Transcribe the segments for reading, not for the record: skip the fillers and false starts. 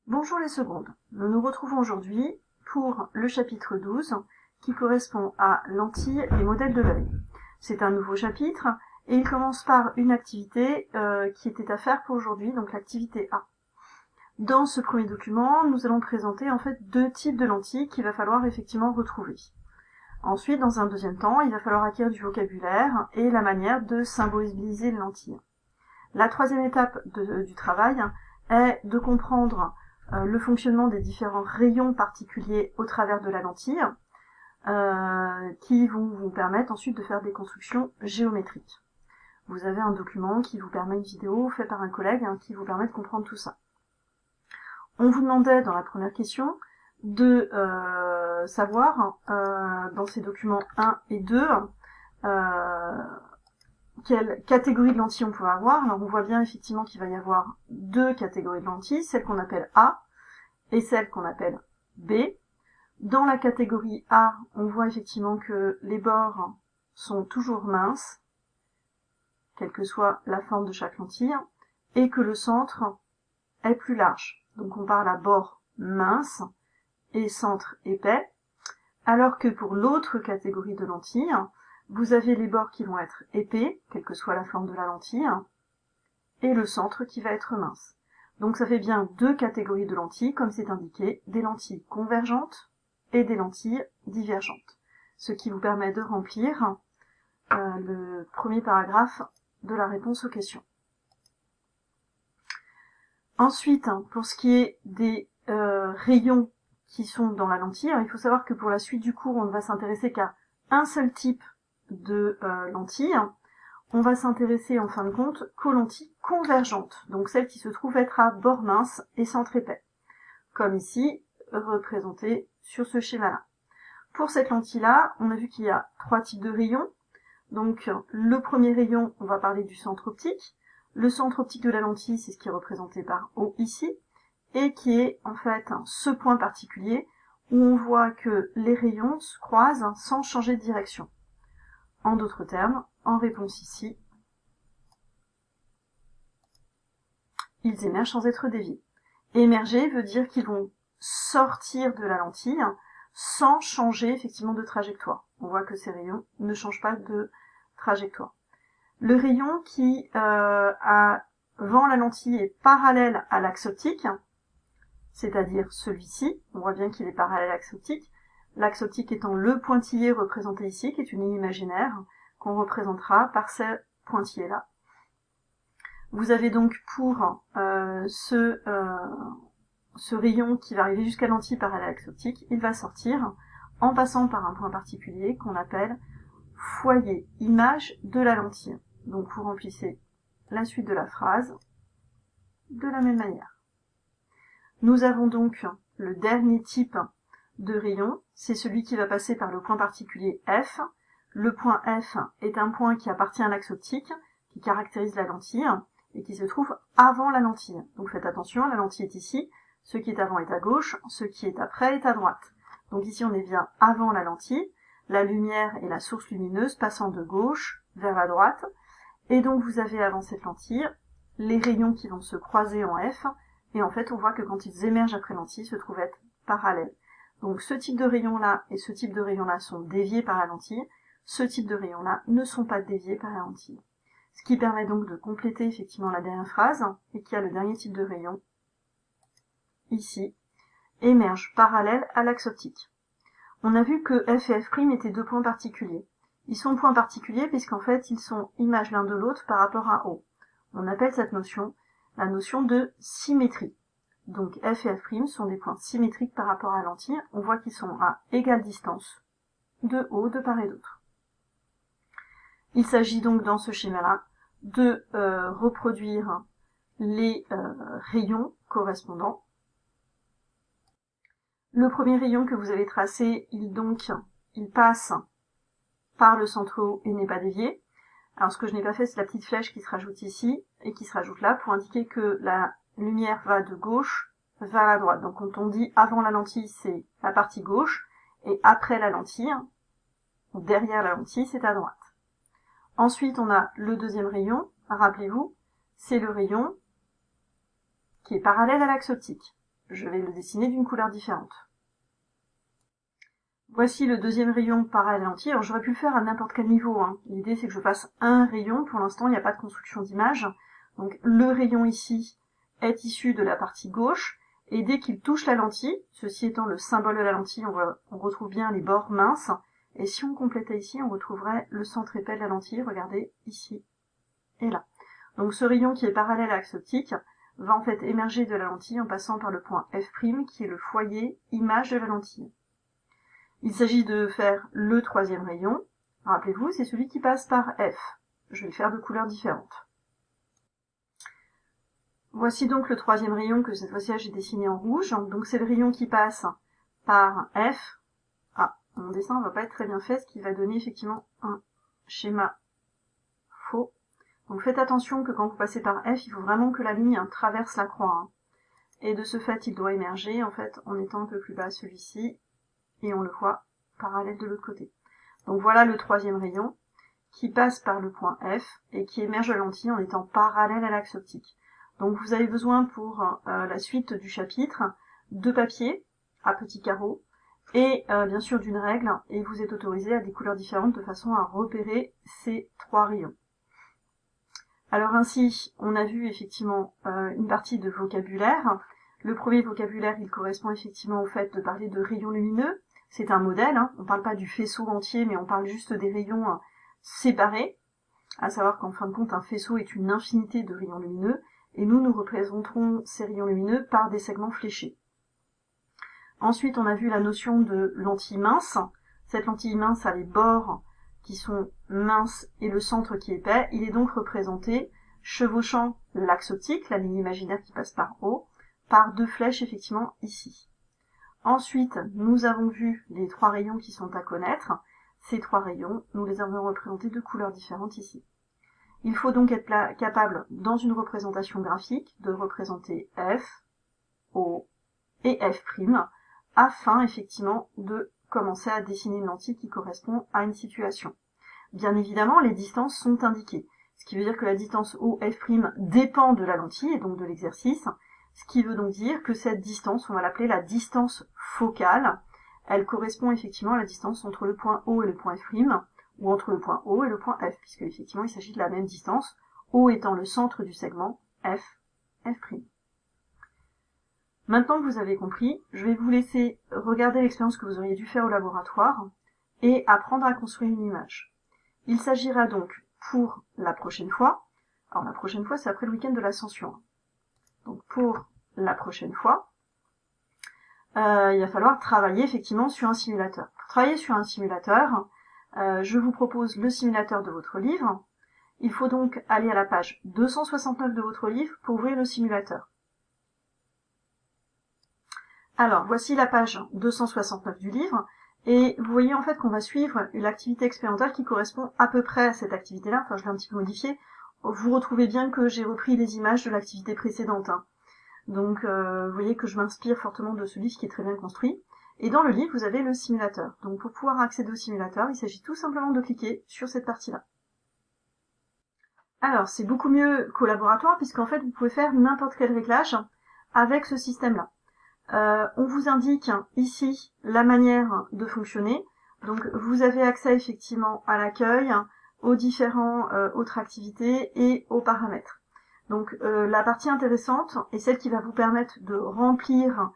Bonjour les secondes, nous nous retrouvons aujourd'hui pour le chapitre 12 qui correspond à lentilles et modèles de l'œil. C'est un nouveau chapitre et il commence par une activité qui était à faire pour aujourd'hui, donc l'activité A. Dans ce premier document, nous allons présenter en fait deux types de lentilles qu'il va falloir effectivement retrouver. Ensuite, dans un deuxième temps, il va falloir acquérir du vocabulaire et la manière de symboliser les lentilles. La troisième étape du travail est de comprendre le fonctionnement des différents rayons particuliers au travers de la lentille, qui vont vous permettre ensuite de faire des constructions géométriques. Vous avez un document qui vous permet, une vidéo faite par un collègue, qui vous permet de comprendre tout ça. On vous demandait dans la première question de savoir, dans ces documents 1 et 2, quelle catégorie de lentilles on pouvait avoir. Alors on voit bien effectivement qu'il va y avoir deux catégories de lentilles, celle qu'on appelle A et celle qu'on appelle B. Dans la catégorie A, on voit effectivement que les bords sont toujours minces, quelle que soit la forme de chaque lentille, et que le centre est plus large. Donc on parle à bord mince et centre épais, alors que pour l'autre catégorie de lentilles, vous avez les bords qui vont être épais, quelle que soit la forme de la lentille, et le centre qui va être mince. Donc ça fait bien deux catégories de lentilles, comme c'est indiqué, des lentilles convergentes et des lentilles divergentes. Ce qui vous permet de remplir le premier paragraphe de la réponse aux questions. Ensuite, pour ce qui est des rayons qui sont dans la lentille, il faut savoir que pour la suite du cours, on ne va s'intéresser qu'à un seul type de lentilles. On va s'intéresser en fin de compte qu'aux lentilles convergentes, donc celles qui se trouvent être à bord mince et centre épais, comme ici représenté sur ce schéma-là. Pour cette lentille-là, on a vu qu'il y a trois types de rayons. Donc le premier rayon, on va parler du centre optique. Le centre optique de la lentille, c'est ce qui est représenté par O ici, et qui est en fait ce point particulier où on voit que les rayons se croisent sans changer de direction. En d'autres termes, en réponse ici, ils émergent sans être déviés. Émerger veut dire qu'ils vont sortir de la lentille sans changer effectivement de trajectoire. On voit que ces rayons ne changent pas de trajectoire. Le rayon qui avant la lentille est parallèle à l'axe optique, c'est-à-dire celui-ci, on voit bien qu'il est parallèle à l'axe optique étant le pointillé représenté ici, qui est une ligne imaginaire, qu'on représentera par ce pointillé-là. Vous avez donc pour ce rayon qui va arriver jusqu'à la lentille parallèle à l'axe optique, il va sortir en passant par un point particulier qu'on appelle foyer image de la lentille. Donc vous remplissez la suite de la phrase de la même manière. Nous avons donc le dernier type de rayon, c'est celui qui va passer par le point particulier F. Le point F est un point qui appartient à l'axe optique, qui caractérise la lentille, et qui se trouve avant la lentille. Donc faites attention, la lentille est ici, ce qui est avant est à gauche, ce qui est après est à droite. Donc ici on est bien avant la lentille, la lumière et la source lumineuse passant de gauche vers la droite, et donc vous avez avant cette lentille les rayons qui vont se croiser en F, et en fait on voit que quand ils émergent après lentille, se trouvent être parallèles. Donc ce type de rayon-là et ce type de rayon-là sont déviés par la lentille, ce type de rayon-là ne sont pas déviés par la lentille. Ce qui permet donc de compléter effectivement la dernière phrase, et qui a le dernier type de rayon, ici, émerge parallèle à l'axe optique. On a vu que F et F' étaient deux points particuliers. Ils sont points particuliers puisqu'en fait ils sont images l'un de l'autre par rapport à O. On appelle cette notion la notion de symétrie. Donc F et F' sont des points symétriques par rapport à la lentille. On voit qu'ils sont à égale distance de O de part et d'autre. Il s'agit donc dans ce schéma-là de reproduire les rayons correspondants. Le premier rayon que vous avez tracé, il passe par le centre O et n'est pas dévié. Alors ce que je n'ai pas fait, c'est la petite flèche qui se rajoute ici et qui se rajoute là pour indiquer que la lumière va de gauche vers la droite. Donc quand on dit avant la lentille, c'est la partie gauche, et après la lentille, ou derrière la lentille, c'est à droite. Ensuite, on a le deuxième rayon, rappelez-vous, c'est le rayon qui est parallèle à l'axe optique. je vais le dessiner d'une couleur différente. Voici le deuxième rayon parallèle à la lentille. Alors j'aurais pu le faire à n'importe quel niveau, hein. L'idée c'est que je fasse un rayon. Pour l'instant, il n'y a pas de construction d'image. Donc le rayon ici est issu de la partie gauche. Et dès qu'il touche la lentille, ceci étant le symbole de la lentille, on retrouve bien les bords minces. Et si on complétait ici, on retrouverait le centre épais de la lentille. Regardez, ici et là. Donc ce rayon qui est parallèle à l'axe optique va en fait émerger de la lentille en passant par le point F', qui est le foyer image de la lentille. Il s'agit de faire le troisième rayon. Rappelez-vous, c'est celui qui passe par F. Je vais le faire de couleurs différentes. Voici donc le troisième rayon que cette fois-ci j'ai dessiné en rouge. Donc c'est le rayon qui passe par F. Ah, mon dessin ne va pas être très bien fait, ce qui va donner effectivement un schéma faux. Donc faites attention que quand vous passez par F, il faut vraiment que la ligne traverse la croix. Et de ce fait, il doit émerger en fait en étant un peu plus bas celui-ci. Et on le voit parallèle de l'autre côté. Donc voilà le troisième rayon qui passe par le point F et qui émerge de la lentille en étant parallèle à l'axe optique. Donc vous avez besoin pour la suite du chapitre de papier à petits carreaux et bien sûr d'une règle, et vous êtes autorisé à des couleurs différentes de façon à repérer ces trois rayons. Alors ainsi, on a vu effectivement une partie de vocabulaire. Le premier vocabulaire, il correspond effectivement au fait de parler de rayons lumineux. C'est un modèle, hein. On ne parle pas du faisceau entier, mais on parle juste des rayons séparés. À savoir qu'en fin de compte, un faisceau est une infinité de rayons lumineux, et nous représenterons ces rayons lumineux par des segments fléchés. Ensuite, on a vu la notion de lentille mince. Cette lentille mince a les bords qui sont minces et le centre qui est épais. Il est donc représenté, chevauchant l'axe optique, la ligne imaginaire qui passe par O, par deux flèches effectivement ici. Ensuite, nous avons vu les trois rayons qui sont à connaître. Ces trois rayons, nous les avons représentés de couleurs différentes ici. Il faut donc être capable, dans une représentation graphique, de représenter F, O et F', afin effectivement de commencer à dessiner une lentille qui correspond à une situation. Bien évidemment, les distances sont indiquées, ce qui veut dire que la distance OF' dépend de la lentille et donc de l'exercice, ce qui veut donc dire que cette distance, on va l'appeler la distance focale. Elle correspond effectivement à la distance entre le point O et le point F', ou entre le point O et le point F, puisque effectivement il s'agit de la même distance, O étant le centre du segment, F'. Maintenant que vous avez compris, je vais vous laisser regarder l'expérience que vous auriez dû faire au laboratoire et apprendre à construire une image. Il s'agira donc pour la prochaine fois, alors la prochaine fois c'est après le week-end de l'Ascension, donc pour la prochaine fois, il va falloir travailler effectivement sur un simulateur. Pour travailler sur un simulateur, je vous propose le simulateur de votre livre. Il faut donc aller à la page 269 de votre livre pour ouvrir le simulateur. Alors, voici la page 269 du livre, et vous voyez en fait qu'on va suivre une activité expérimentale qui correspond à peu près à cette activité-là, enfin je l'ai un petit peu modifiée. Vous retrouvez bien que j'ai repris les images de l'activité précédente, hein. Donc vous voyez que je m'inspire fortement de ce livre qui est très bien construit. Et dans le livre, vous avez le simulateur. Donc pour pouvoir accéder au simulateur, il s'agit tout simplement de cliquer sur cette partie-là. Alors c'est beaucoup mieux qu'au laboratoire, puisqu'en fait vous pouvez faire n'importe quel réglage avec ce système-là. On vous indique ici la manière de fonctionner. Donc vous avez accès effectivement à l'accueil, aux différentes autres activités et aux paramètres. Donc la partie intéressante et celle qui va vous permettre de remplir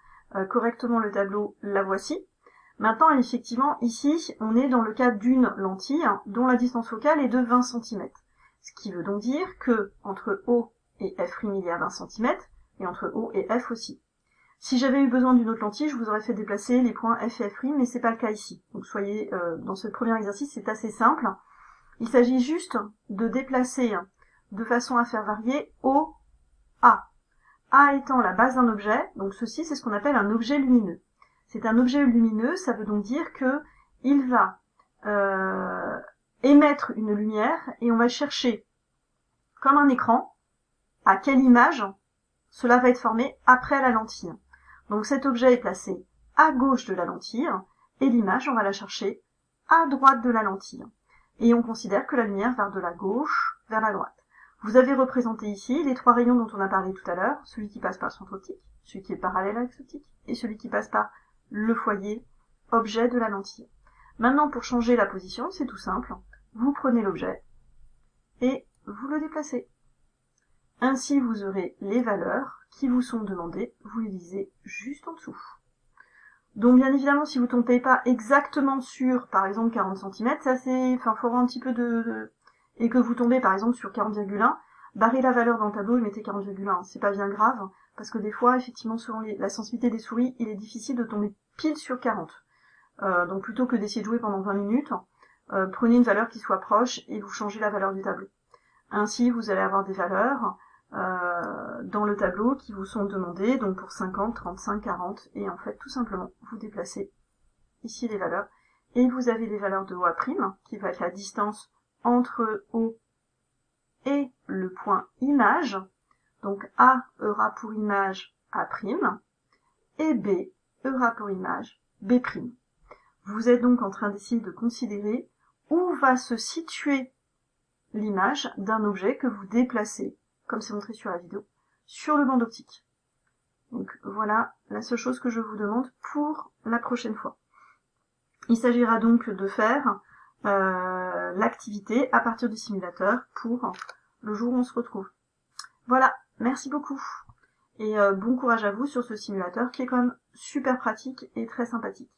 correctement le tableau, la voici. Maintenant effectivement ici on est dans le cas d'une lentille dont la distance focale est de 20 cm. Ce qui veut donc dire que entre O et F' il y a 20 cm et entre O et F aussi. Si j'avais eu besoin d'une autre lentille, je vous aurais fait déplacer les points F et F', mais c'est pas le cas ici. Donc soyez dans ce premier exercice, c'est assez simple. Il s'agit juste de déplacer de façon à faire varier O, A. A étant la base d'un objet, donc ceci c'est ce qu'on appelle un objet lumineux. C'est un objet lumineux, ça veut donc dire que il va émettre une lumière et on va chercher, comme un écran, à quelle image cela va être formé après la lentille. Donc cet objet est placé à gauche de la lentille et l'image, on va la chercher à droite de la lentille. Et on considère que la lumière va de la gauche vers la droite. Vous avez représenté ici les 3 rayons dont on a parlé tout à l'heure, celui qui passe par le centre optique, celui qui est parallèle à l'axe optique, et celui qui passe par le foyer, objet de la lentille. Maintenant, pour changer la position, c'est tout simple. Vous prenez l'objet et vous le déplacez. Ainsi, vous aurez les valeurs qui vous sont demandées, vous les lisez juste en dessous. Donc bien évidemment, si vous ne tombez pas exactement sur, par exemple, 40 cm, ça c'est, faut avoir un petit peu et que vous tombez par exemple sur 40,1, barrez la valeur dans le tableau et mettez 40,1. C'est pas bien grave, parce que des fois, effectivement, selon la sensibilité des souris, il est difficile de tomber pile sur 40. Donc plutôt que d'essayer de jouer pendant 20 minutes, prenez une valeur qui soit proche et vous changez la valeur du tableau. Ainsi, vous allez avoir des valeurs dans le tableau qui vous sont demandées, donc pour 50, 35, 40, et en fait, tout simplement, vous déplacez ici les valeurs, et vous avez les valeurs de OA', qui va être la distance entre O et le point image, donc A aura pour image A', et B aura pour image B'. Vous êtes donc en train d'essayer de considérer où va se situer l'image d'un objet que vous déplacez, comme c'est montré sur la vidéo, sur le banc optique. Donc voilà la seule chose que je vous demande pour la prochaine fois. Il s'agira donc de faire l'activité à partir du simulateur pour le jour où on se retrouve. Voilà, merci beaucoup. Et bon courage à vous sur ce simulateur qui est quand même super pratique et très sympathique.